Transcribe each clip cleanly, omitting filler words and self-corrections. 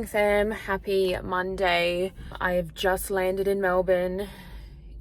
fam, happy Monday. I have just landed in Melbourne.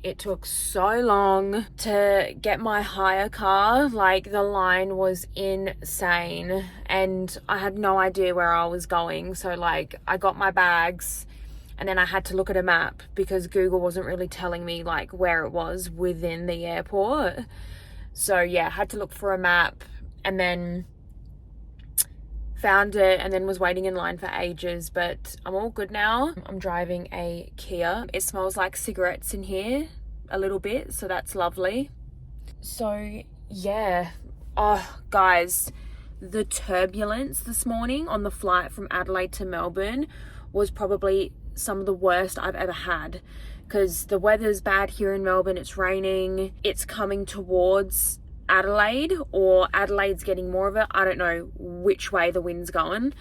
It took so long to get my hire car. Like, the line was insane and I had no idea where I was going. So like, I got my bags and then I had to look at a map because Google wasn't really telling me like where it was within the airport. So yeah, I had to look for a map and then found it and then was waiting in line for ages, but I'm all good now. I'm driving a Kia. It smells like cigarettes in here a little bit, so that's lovely. So yeah, oh guys, the turbulence this morning on the flight from Adelaide to Melbourne was probably some of the worst I've ever had, because the weather's bad here in Melbourne. It's raining, it's coming towards Adelaide, or Adelaide's getting more of it. I don't know which way the wind's going,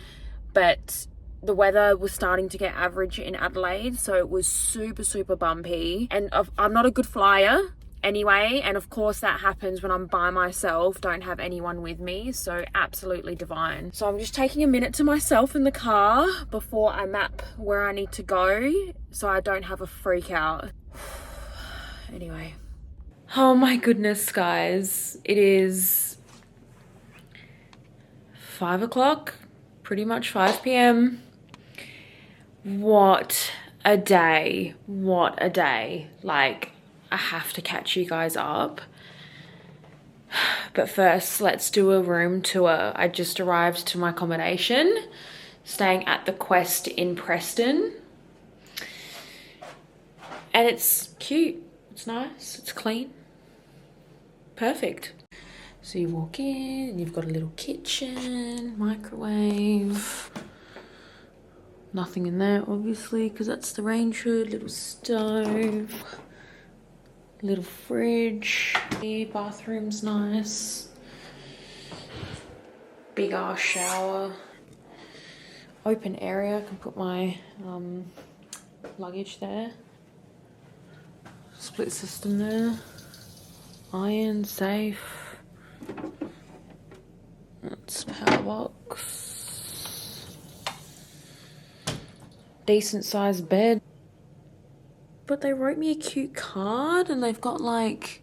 but the weather was starting to get average in Adelaide, so it was super bumpy. And I'm not a good flyer anyway, and of course that happens when I'm by myself, don't have anyone with me, so absolutely divine. So I'm just taking a minute to myself in the car before I map where I need to go so I don't have a freak out. Anyway. Oh my goodness, guys. It is 5 o'clock, pretty much 5 p.m. What a day. What a day. Like, I have to catch you guys up. But first, let's do a room tour. I just arrived to my accommodation, staying at the Quest in Preston. And it's cute. It's nice, it's clean, perfect. So you walk in and you've got a little kitchen, microwave, nothing in there obviously because that's the range hood, little stove, little fridge, bathroom's nice, big ass shower, open area, I can put my luggage there. Split system there, iron, safe, that's power box, decent sized bed. But they wrote me a cute card and they've got like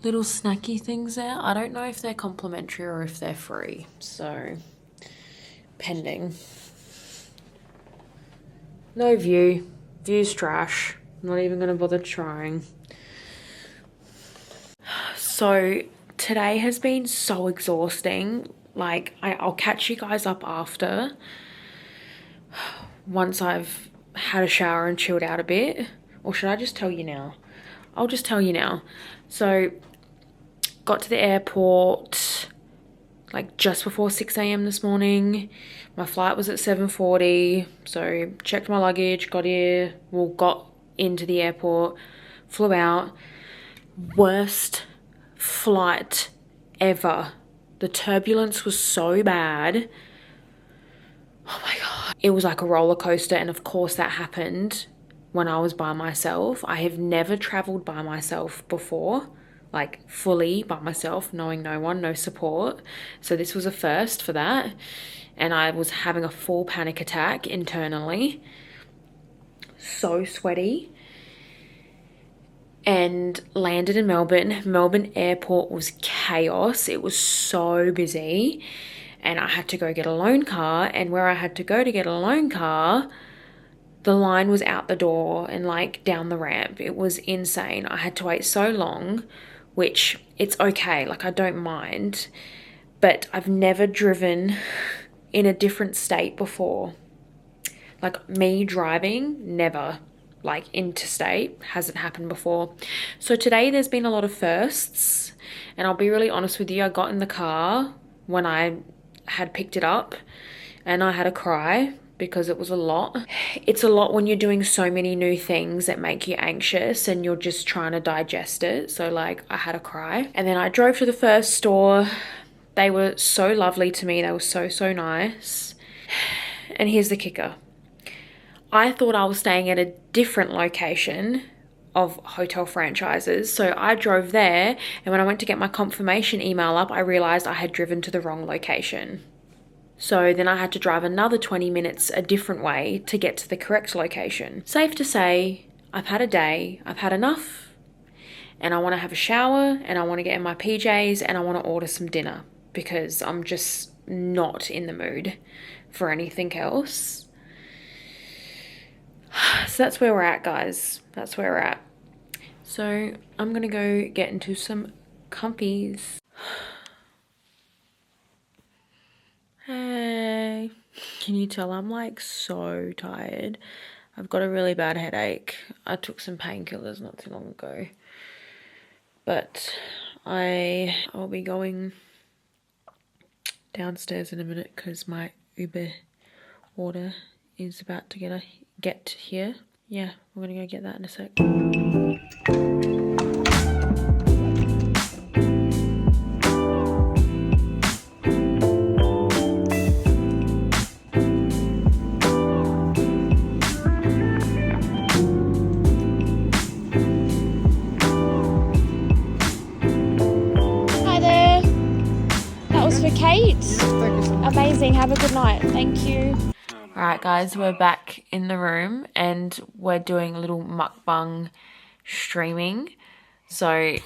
little snacky things there. I don't know if they're complimentary or if they're free, so pending. No view, view's trash. I'm not even gonna bother trying. So today has been so exhausting. Like, I'll catch you guys up after, once I've had a shower and chilled out a bit. Or should I just tell you now? I'll just tell you now. So got to the airport like just before 6 a.m. this morning. My flight was at 7:40, so checked my luggage, got into the airport, flew out. Worst flight ever. The turbulence was so bad. Oh my God. It was like a roller coaster, and of course that happened when I was by myself. I have never traveled by myself before, like fully by myself, knowing no one, no support. So this was a first for that. And I was having a full panic attack internally. So sweaty. And landed in Melbourne. Melbourne airport was chaos. It was so busy. And I had to go get a loan car. And where I had to go to get a loan car, the line was out the door and like down the ramp. It was insane. I had to wait so long, which it's okay. Like, I don't mind. But I've never driven in a different state before. Like, me driving, never. Like, interstate, hasn't happened before. So today there's been a lot of firsts, and I'll be really honest with you, I got in the car when I had picked it up and I had a cry because it was a lot. It's a lot when you're doing so many new things that make you anxious and you're just trying to digest it. So like, I had a cry. And then I drove to the first store. They were so lovely to me. They were so nice. And here's the kicker. I thought I was staying at a different location of hotel franchises. So I drove there, and when I went to get my confirmation email up, I realized I had driven to the wrong location. So then I had to drive another 20 minutes a different way to get to the correct location. Safe to say, I've had a day, I've had enough, and I want to have a shower, and I want to get in my PJs, and I want to order some dinner because I'm just not in the mood for anything else. So that's where we're at, guys. That's where we're at. So I'm gonna go get into some comfies. Hey, can you tell I'm like so tired? I've got a really bad headache. I took some painkillers not too long ago. But I'll be going downstairs in a minute because my Uber order is about to get here. Yeah, we're gonna go get that in a sec. Kate. Amazing. Have a good night. Thank you. Alright guys, we're back in the room and we're doing a little mukbang streaming. So,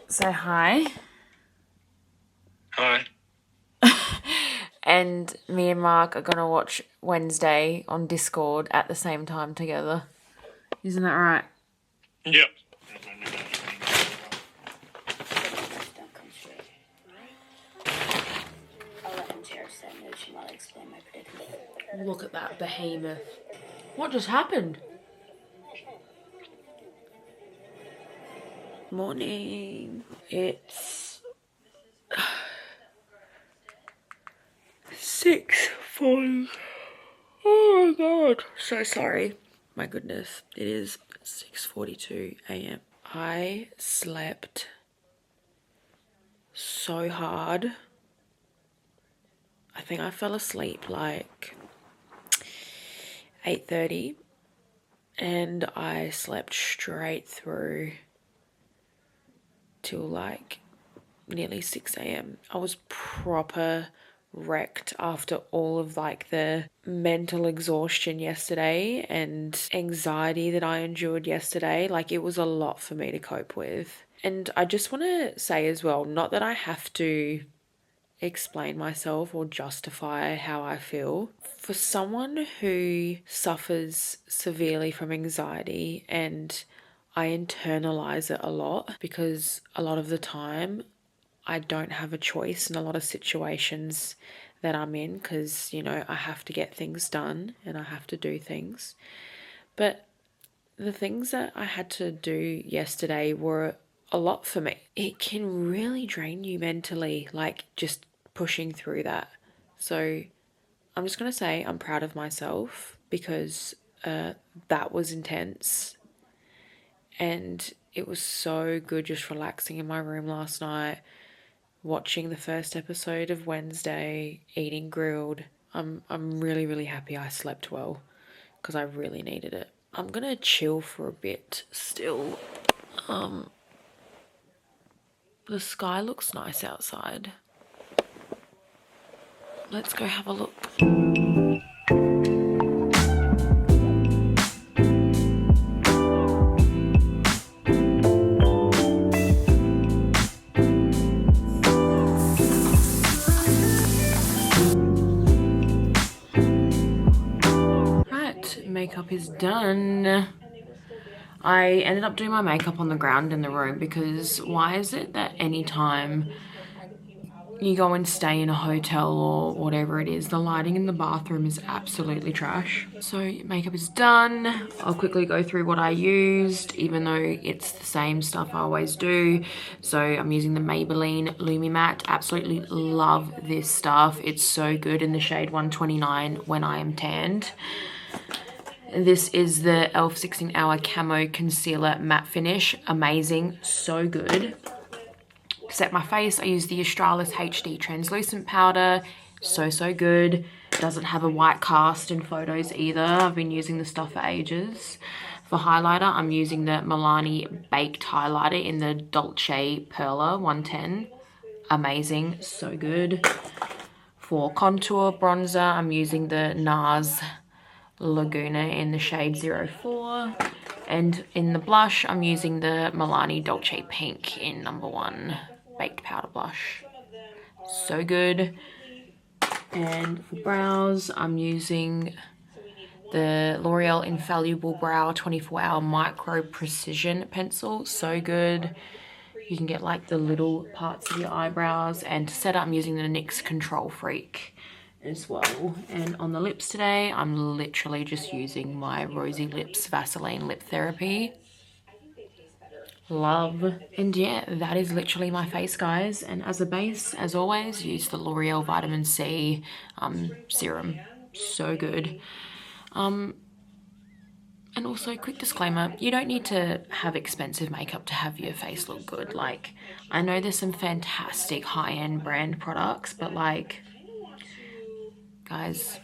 say hi. Hi. And me and Mark are going to watch Wednesday on Discord at the same time together. Isn't that right? Yep. Look at that behemoth. What just happened? Morning. It's 6:40. Oh my god. So sorry. My goodness. It is 6:42 a.m. I slept so hard. I think I fell asleep like 8:30 and I slept straight through till like nearly 6 a.m. I was proper wrecked after all of like the mental exhaustion yesterday and anxiety that I endured yesterday. Like it was a lot for me to cope with. And I just want to say as well, not that I have to explain myself or justify how I feel. For someone who suffers severely from anxiety, and I internalize it a lot because a lot of the time I don't have a choice in a lot of situations that I'm in because, you know, I have to get things done and I have to do things. But the things that I had to do yesterday were a lot for me. It can really drain you mentally, like just pushing through that. So I'm just going to say I'm proud of myself because that was intense. And it was so good just relaxing in my room last night, watching the first episode of Wednesday, eating grilled. I'm really, really happy I slept well because I really needed it. I'm going to chill for a bit still. The sky looks nice outside. Let's go have a look. Right, makeup is done. I ended up doing my makeup on the ground in the room because why is it that anytime you go and stay in a hotel or whatever it is, the lighting in the bathroom is absolutely trash. So makeup is done. I'll quickly go through what I used, even though it's the same stuff I always do. So I'm using the Maybelline Lumi Matte. Absolutely love this stuff. It's so good in the shade 129 when I am tanned. This is the e.l.f. 16 Hour Camo Concealer Matte Finish. Amazing, so good. Set my face, I use the Australis HD Translucent Powder. So good. Doesn't have a white cast in photos either. I've been using this stuff for ages. For highlighter, I'm using the Milani Baked Highlighter in the Dolce Perla 110. Amazing, so good. For contour bronzer, I'm using the NARS Laguna in the shade 04. And in the blush, I'm using the Milani Dolce Pink in number 1 Baked Powder Blush. So good. And for brows, I'm using the L'Oreal Infallible Brow 24-Hour Micro Precision Pencil. So good. You can get like the little parts of your eyebrows. And to set up, I'm using the NYX Control Freak as well. And on the lips today, I'm literally just using my Rosy Lips Vaseline Lip Therapy. Love. And yeah, that is literally my face, guys. And as a base, as always, use the L'Oreal Vitamin C serum. So good. And also, quick disclaimer, you don't need to have expensive makeup to have your face look good. Like, I know there's some fantastic high-end brand products, but like, guys,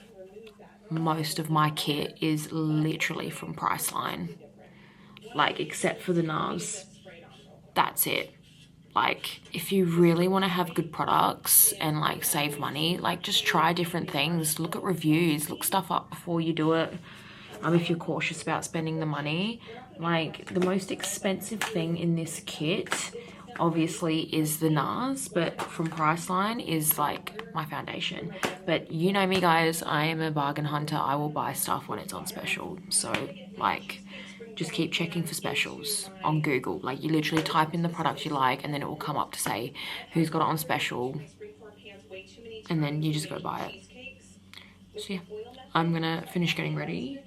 most of my kit is literally from Priceline. Like, except for the NARS. That's it. Like, if you really want to have good products and like save money, like just try different things. Look at reviews, look stuff up before you do it. If you're cautious about spending the money. Like, the most expensive thing in this kit obviously is the NARS, but from Priceline is like my foundation. But you know me, guys, I am a bargain hunter. I will buy stuff when it's on special. So like, just keep checking for specials on Google. Like, you literally type in the product you like and then it will come up to say who's got it on special, and then you just go buy it. So yeah, I'm gonna finish getting ready.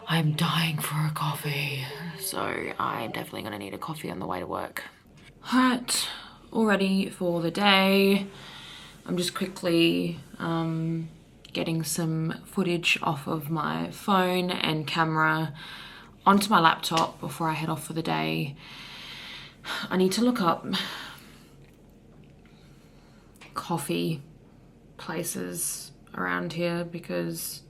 I'm dying for a coffee, so I'm definitely gonna need a coffee on the way to work. Alright, all ready for the day. I'm just quickly getting some footage off of my phone and camera onto my laptop before I head off for the day. I need to look up coffee places around here because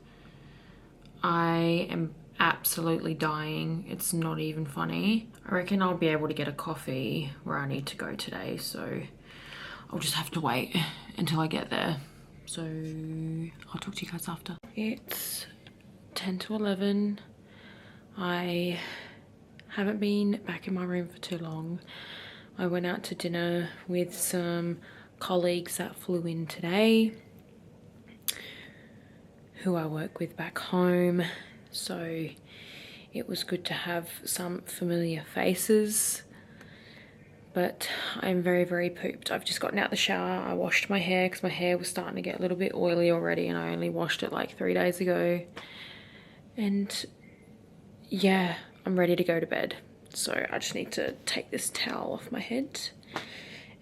I am absolutely dying. It's not even funny. I reckon I'll be able to get a coffee where I need to go today, so I'll just have to wait until I get there. So I'll talk to you guys after. It's 10 to 11. I haven't been back in my room for too long. I went out to dinner with some colleagues that flew in today, who I work with back home, so it was good to have some familiar faces. But I'm very, very pooped. I've just gotten out the shower. I washed my hair because my hair was starting to get a little bit oily already, and I only washed it like 3 days ago. And yeah, I'm ready to go to bed. So I just need to take this towel off my head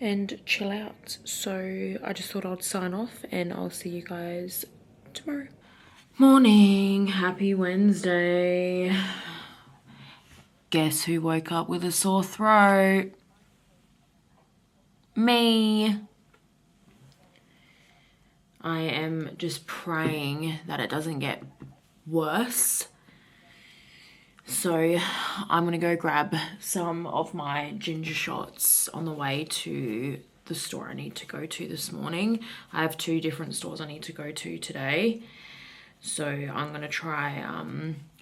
and chill out. So I just thought I'd sign off, and I'll see you guys tomorrow. Morning, happy Wednesday. Guess who woke up with a sore throat? Me. I am just praying that it doesn't get worse. So I'm gonna go grab some of my ginger shots on the way to the store I need to go to this morning. I have 2 different stores I need to go to today. So I'm gonna try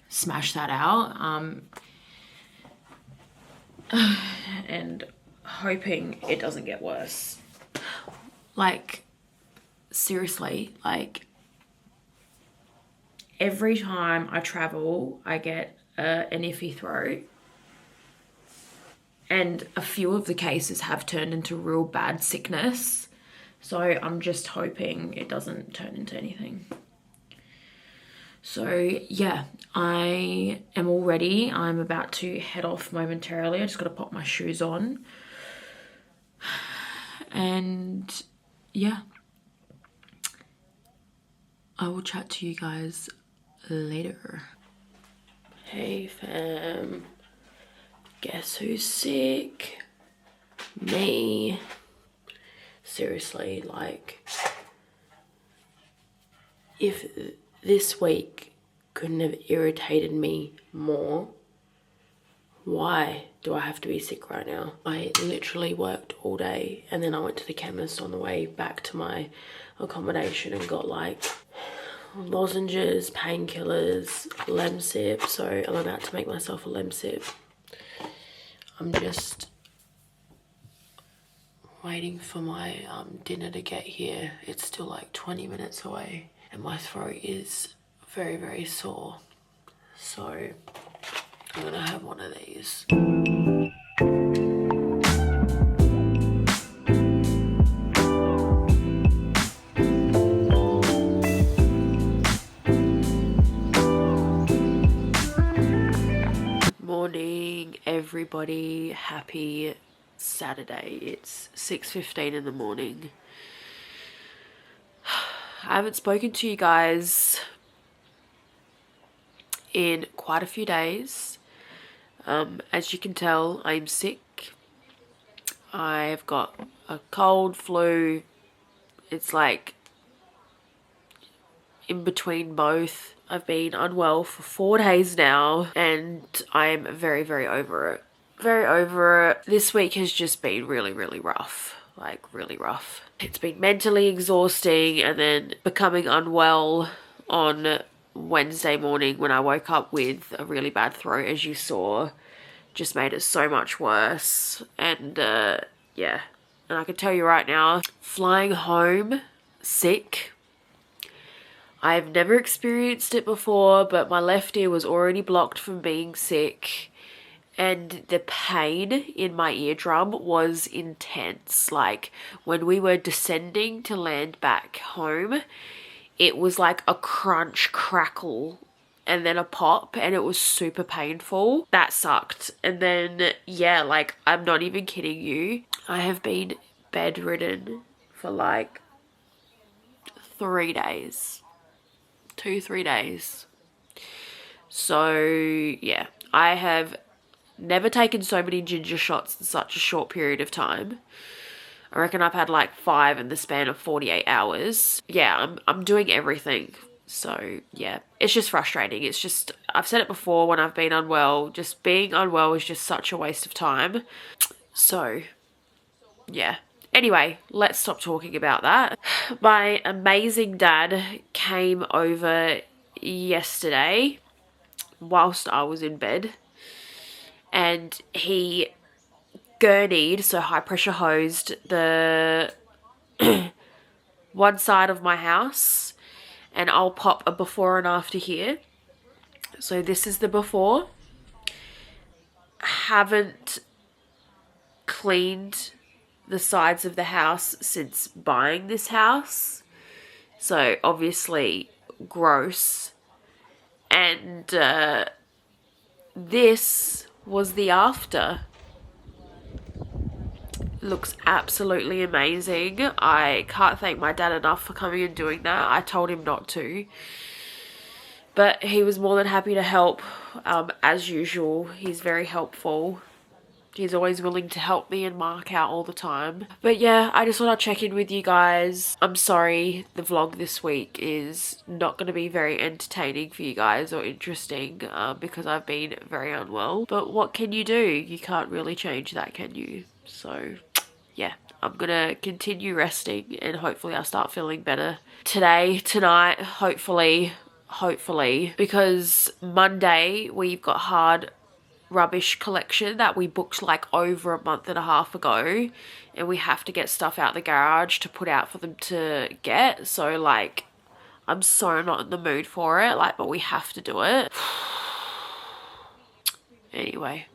smash that out and hoping it doesn't get worse. Like, seriously, like every time I travel I get an iffy throat, and a few of the cases have turned into real bad sickness, so I'm just hoping it doesn't turn into anything. So yeah, I am all ready. I'm about to head off momentarily. I just got to pop my shoes on. And yeah, I will chat to you guys later. Hey fam, guess who's sick? Me. Seriously, like, if this week couldn't have irritated me more, Why do I have to be sick right now? I literally worked all day and then I went to the chemist on the way back to my accommodation and got like lozenges, painkillers, Lemsip. So I'm about to make myself a Lemsip. I'm just waiting for my dinner to get here. It's still like 20 minutes away and my throat is very, very sore. So I'm gonna have one of these. Morning, everybody. Happy Saturday. It's 6:15 in the morning. I haven't spoken to you guys in quite a few days. As you can tell, I'm sick. I've got a cold, flu. It's like in between both. I've been unwell for 4 days now and I'm very, very over it. Very over it. This week has just been really, really rough. Like really rough. It's been mentally exhausting, and then becoming unwell on Wednesday morning when I woke up with a really bad throat, as you saw, just made it so much worse. And yeah, and I can tell you right now, flying home sick, I've never experienced it before, but my left ear was already blocked from being sick. And the pain in my eardrum was intense. Like when we were descending to land back home, it was like a crunch, crackle, and then a pop, and it was super painful. That sucked. And then, yeah, like I'm not even kidding you, I have been bedridden for like 3 days. 2-3 days. So, yeah, I have never taken so many ginger shots in such a short period of time. I reckon I've had like 5 in the span of 48 hours. Yeah, I'm doing everything. So yeah, it's just frustrating. It's just, I've said it before when I've been unwell, just being unwell is just such a waste of time. So yeah. Anyway, let's stop talking about that. My amazing dad came over yesterday whilst I was in bed. And he gurneyed, so high pressure hosed, the one side of my house. And I'll pop a before and after here. So this is the before. Haven't cleaned the sides of the house since buying this house. So obviously gross. And this was the after. Looks absolutely amazing. I can't thank my dad enough for coming and doing that. I told him not to, but he was more than happy to help. As usual, he's very helpful. He's always willing to help me and mark out all the time. But yeah, I just want to check in with you guys. I'm sorry the vlog this week is not going to be very entertaining for you guys or interesting because I've been very unwell. But what can you do? You can't really change that, can you? So yeah, I'm going to continue resting and hopefully I'll start feeling better today, tonight, hopefully, because Monday we've got hard rubbish collection that we booked like over a month and a half ago, and we have to get stuff out the garage to put out for them to get. So like I'm so not in the mood for it, like, but we have to do it. Anyway.